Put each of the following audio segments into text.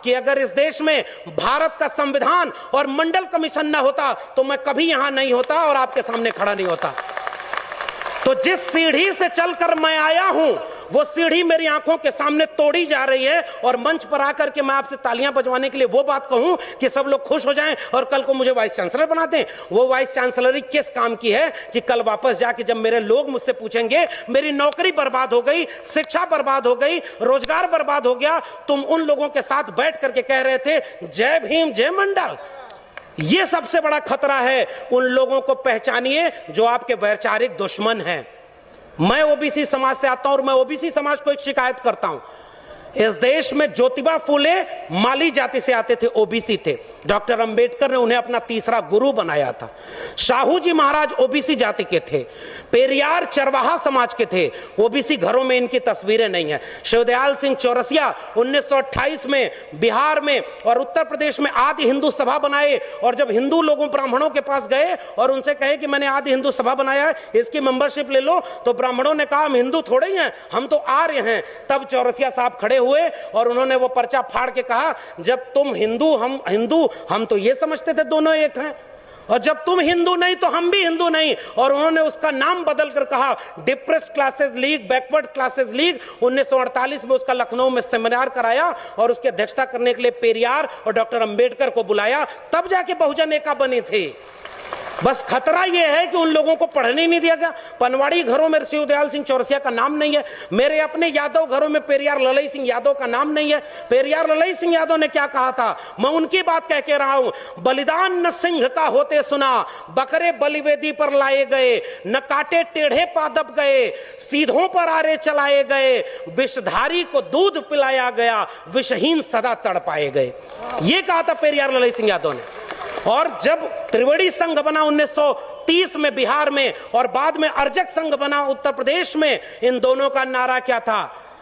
कि अगर इस देश में भारत का संविधान और मंडल कमीशन न होता तो मैं कभी यहां नहीं होता और आपके सामने खड़ा नहीं होता। तो जिस सीढ़ी से चलकर मैं आया हूं वो सीढ़ी मेरी आंखों के सामने तोड़ी जा रही है और मंच पर आकर के मैं आपसे तालियां बजवाने के लिए वो बात कहूं कि सब लोग खुश हो जाएं और कल को मुझे वाइस चांसलर बना दें। वो वाइस चांसलरी किस काम की है कि कल वापस जाके जब मेरे लोग मुझसे पूछेंगे मेरी नौकरी बर्बाद हो गई, शिक्षा बर्बाद हो गई, रोजगार बर्बाद हो गया, तुम उन लोगों के साथ बैठ करके कह रहे थे जय भीम जय मंडल। ये सबसे बड़ा खतरा है। उन लोगों को पहचानिए जो आपके वैचारिक दुश्मन हैं। मैं ओबीसी समाज से आता हूं और मैं ओबीसी समाज को एक शिकायत करता हूं। इस देश में ज्योतिबा फूले माली जाति से आते थे, ओबीसी थे। डॉक्टर अंबेडकर ने उन्हें अपना तीसरा गुरु बनाया था। शाहू जी महाराज ओबीसी जाति के थे। पेरियार चरवाहा समाज के थे। ओबीसी घरों में इनकी तस्वीरें नहीं है। शिवदयाल सिंह चौरसिया 1928 में बिहार में और उत्तर प्रदेश में आदि हिंदू सभा बनाए और जब हिंदू लोगों ब्राह्मणों के पास गए और उनसे कहे कि मैंने आदि हिंदू सभा बनाया है, इसकी मेंबरशिप ले लो, तो ब्राह्मणों ने कहा हम हिंदू थोड़े ही हैं, हम तो आर्य हैं। तब चौरसिया साहब खड़े हुए और उन्होंने वो पर्चा फाड़ के कहा जब तुम हिंदू हम हिंदू, हम तो ये समझते थे दोनों एक हैं, और जब तुम हिंदू नहीं तो हम भी हिंदू नहीं। और उन्होंने उसका नाम बदल कर कहा depressed classes league, backward classes league. 1948 में उसका लखनऊ में सेमिनार कराया और उसकी अध्यक्षता करने के लिए पेरियार और डॉक्टर अंबेडकर को बुलाया, तब जाके बहुजन एका बनी थी। बस खतरा यह है कि उन लोगों को पढ़ने नहीं दिया गया। पनवाड़ी घरों में शिवदयाल सिंह चौरसिया का नाम नहीं है। मेरे अपने यादव घरों में पेरियार ललई सिंह यादव का नाम नहीं है। पेरियार ललई सिंह यादव ने क्या कहा था, मैं उनकी बात कह के रहा हूं। बलिदान न सिंह का होते सुना, बकरे बलिवेदी पर लाए गए, न काटे टेढ़े पादप गए, सीधों पर आरे चलाए गए, विषधारी को दूध पिलाया गया, विषहीन सदा तड़पाए गए। ये कहा था पेरियार ललई सिंह यादव ने। और जब त्रिवेणी संघ बना 1930 में बिहार में और बाद में अर्जक संघ बना उत्तर प्रदेश में, इन दोनों का नारा क्या था,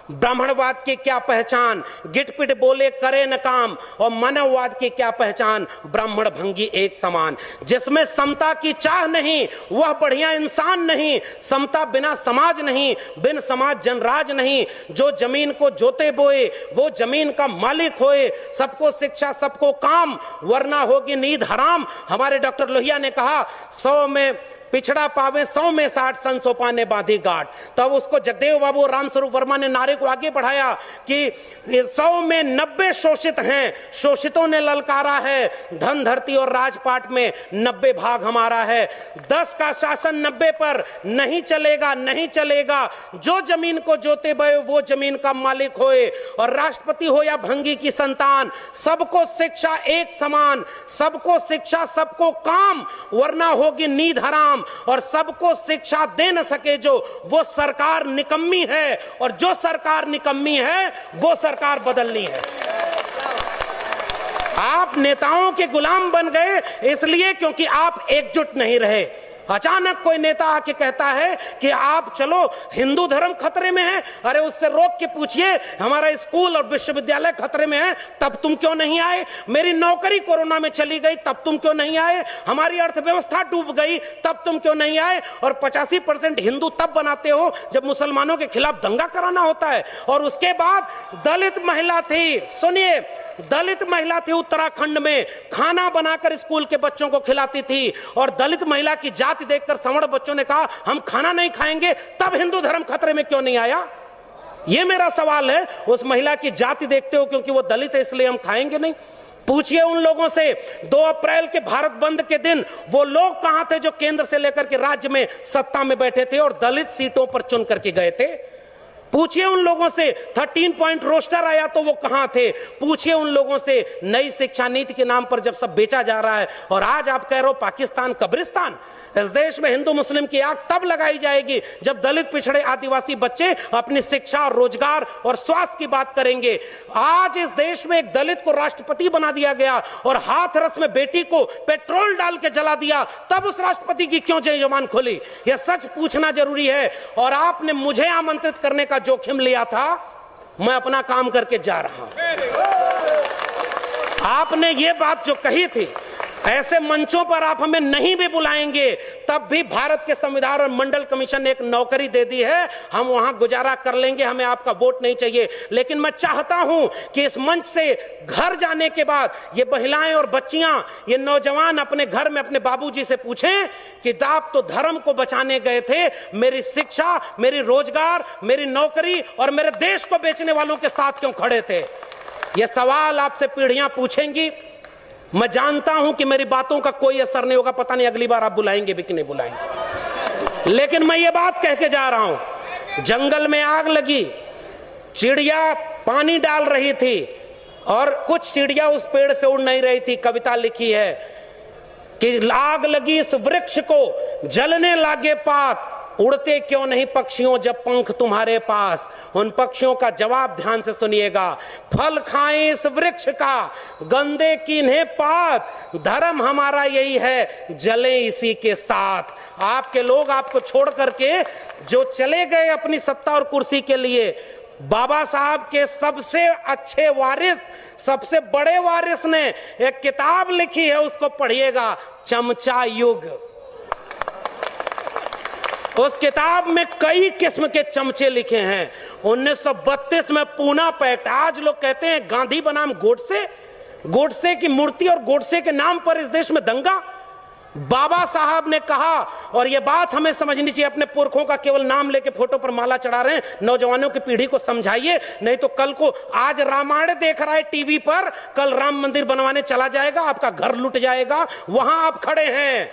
ब्राह्मणवाद की क्या पहचान, गिटपिट बोले करे न काम, और मानववाद की क्या पहचान, ब्राह्मण भंगी एक समान। जिसमें समता की चाह नहीं वह बढ़िया इंसान नहीं, समता बिना समाज नहीं, बिन समाज जनराज नहीं। जो जमीन को जोते बोए वो जमीन का मालिक होए, सबको शिक्षा सबको काम, वरना होगी नींद हराम। हमारे डॉक्टर लोहिया ने कहा 100 में पिछड़ा पावे 100 में 60, सन सोपा ने बांधी गांठ। तब उसको जगदेव बाबू और रामस्वरूप वर्मा ने नारे को आगे बढ़ाया कि 100 में 90 शोषित हैं, शोषितों ने ललकारा है, धन धरती और राजपाट में 90 भाग हमारा है। 10 का शासन 90 पर नहीं चलेगा, नहीं चलेगा। जो जमीन को जोते बे वो जमीन का मालिक होए, और राष्ट्रपति हो या भंगी की संतान, सबको शिक्षा एक समान, सबको शिक्षा सबको काम, वरना होगी नींद हराम। और सबको शिक्षा दे न सके जो, वो सरकार निकम्मी है, और जो सरकार निकम्मी है वो सरकार बदलनी है। आप नेताओं के गुलाम बन गए इसलिए क्योंकि आप एकजुट नहीं रहे। अचानक कोई नेता आके कहता है कि आप चलो हिंदू धर्म खतरे में है, अरे उससे रोक के पूछिए हमारा स्कूल और विश्वविद्यालय खतरे में है, तब तुम क्यों नहीं आए? मेरी नौकरी कोरोना में चली गई, तब तुम क्यों नहीं आए? हमारी अर्थव्यवस्था डूब गई, तब तुम क्यों नहीं आए? और 85% हिंदू तब बनाते हो जब मुसलमानों के खिलाफ दंगा कराना होता है। और उसके बाद दलित महिला थी, सुनिए, दलित महिला थी उत्तराखंड में, खाना बनाकर स्कूल के बच्चों को खिलाती थी, और दलित महिला की जाति देखकर सवर्ण बच्चों ने कहा हम खाना नहीं खाएंगे। तब हिंदू धर्म खतरे में क्यों नहीं आया? यह मेरा सवाल है। उस महिला की जाति देखते हो क्योंकि वो दलित है इसलिए हम खाएंगे नहीं? पूछिए उन लोगों से 2 अप्रैल के भारत बंद के दिन वो लोग कहां थे जो केंद्र से लेकर के राज्य में सत्ता में बैठे थे और दलित सीटों पर चुन करके गए थे? पूछिए उन लोगों से 13 पॉइंट रोस्टर आया तो वो कहां थे? पूछिए उन लोगों से नई शिक्षा नीति के नाम पर जब सब बेचा जा रहा है, और आज आप कह रहे हो पाकिस्तान कब्रिस्तान। इस देश में हिंदू मुस्लिम की आग तब लगाई जाएगी जब दलित पिछड़े आदिवासी बच्चे अपनी शिक्षा और रोजगार और स्वास्थ्य की बात करेंगे। आज इस देश में एक दलित को राष्ट्रपति बना दिया गया और हाथरस में बेटी को पेट्रोल डाल के जला दिया, तब उस राष्ट्रपति की क्यों जय जवान खोली? यह सच पूछना जरूरी है। और आपने मुझे आमंत्रित करने का जोखिम लिया था, मैं अपना काम करके जा रहा हूं। आपने ये बात जो कही थी, ऐसे मंचों पर आप हमें नहीं भी बुलाएंगे तब भी भारत के संविधान और मंडल कमीशन ने एक नौकरी दे दी है, हम वहां गुजारा कर लेंगे, हमें आपका वोट नहीं चाहिए। लेकिन मैं चाहता हूं कि इस मंच से घर जाने के बाद ये महिलाएं और बच्चियां, ये नौजवान अपने घर में अपने बाबूजी से पूछें कि आप तो धर्म को बचाने गए थे, मेरी शिक्षा, मेरी रोजगार, मेरी नौकरी और मेरे देश को बेचने वालों के साथ क्यों खड़े थे? ये सवाल आपसे पीढ़ियां पूछेंगी। मैं जानता हूं कि मेरी बातों का कोई असर नहीं होगा, पता नहीं अगली बार आप बुलाएंगे भी कि नहीं बुलाएंगे, लेकिन मैं ये बात कह के जा रहा हूं। जंगल में आग लगी, चिड़िया पानी डाल रही थी और कुछ चिड़िया उस पेड़ से उड़ नहीं रही थी। कविता लिखी है कि आग लगी इस वृक्ष को, जलने लागे पात, उड़ते क्यों नहीं पक्षियों जब पंख तुम्हारे पास। उन पक्षियों का जवाब ध्यान से सुनिएगा, फल खाएं इस वृक्ष का, गंदे कीन्हे पात, धर्म हमारा यही है, जले इसी के साथ। आपके लोग आपको छोड़ करके जो चले गए अपनी सत्ता और कुर्सी के लिए, बाबा साहब के सबसे अच्छे वारिस, सबसे बड़े वारिस ने एक किताब लिखी है, उसको पढ़िएगा, चमचा युग। उस किताब में कई किस्म के चमचे लिखे हैं। 1932 में पूना पैक्ट, आज लोग कहते हैं गांधी बनाम गोडसे, गोडसे की मूर्ति और गोडसे के नाम पर इस देश में दंगा। बाबा साहब ने कहा, और यह बात हमें समझनी चाहिए, अपने पुरखों का केवल नाम लेके फोटो पर माला चढ़ा रहे हैं, नौजवानों की पीढ़ी को समझाइए, नहीं तो कल को आज रामायण देख रहा है टीवी पर, कल राम मंदिर बनवाने चला जाएगा, आपका घर लुट जाएगा, वहां आप खड़े हैं।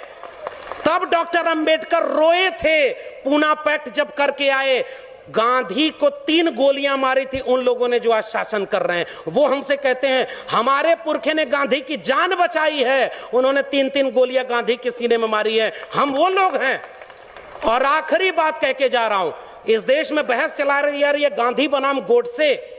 तब डॉक्टर अंबेडकर रोए थे, पूना पैक्ट जब करके आए। गांधी को 3 गोलियां मारी थी उन लोगों ने जो आज शासन कर रहे हैं। वो हमसे कहते हैं हमारे पुरखे ने गांधी की जान बचाई है, उन्होंने 3-3 गोलियां गांधी के सीने में मारी है, हम वो लोग हैं। और आखिरी बात कह के जा रहा हूं, इस देश में बहस चला रही है गांधी बनाम गोडसे,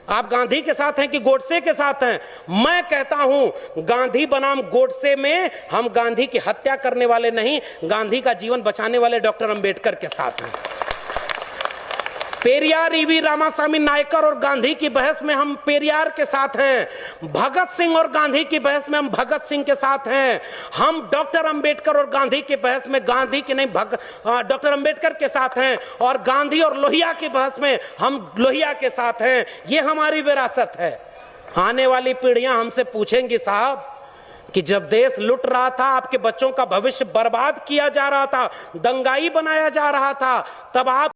आप गांधी के साथ हैं कि गोडसे के साथ हैं? मैं कहता हूं गांधी बनाम गोडसे में हम गांधी की हत्या करने वाले नहीं, गांधी का जीवन बचाने वाले डॉक्टर अंबेडकर के साथ हैं। पेरियार ईवी रामास्वामी नायकर और गांधी की बहस में हम पेरियार के साथ हैं, भगत सिंह और गांधी की बहस में हम भगत सिंह के साथ हैं। हम डॉक्टर अंबेडकर और गांधी की बहस में गांधी की नहीं डॉक्टर अंबेडकर के साथ हैं, और गांधी और लोहिया की बहस में हम लोहिया के साथ हैं। ये हमारी विरासत है। आने वाली पीढ़ियां हमसे पूछेंगी साहब कि जब देश लुट रहा था, आपके बच्चों का भविष्य बर्बाद किया जा रहा था, दंगाई बनाया जा रहा था, तब आप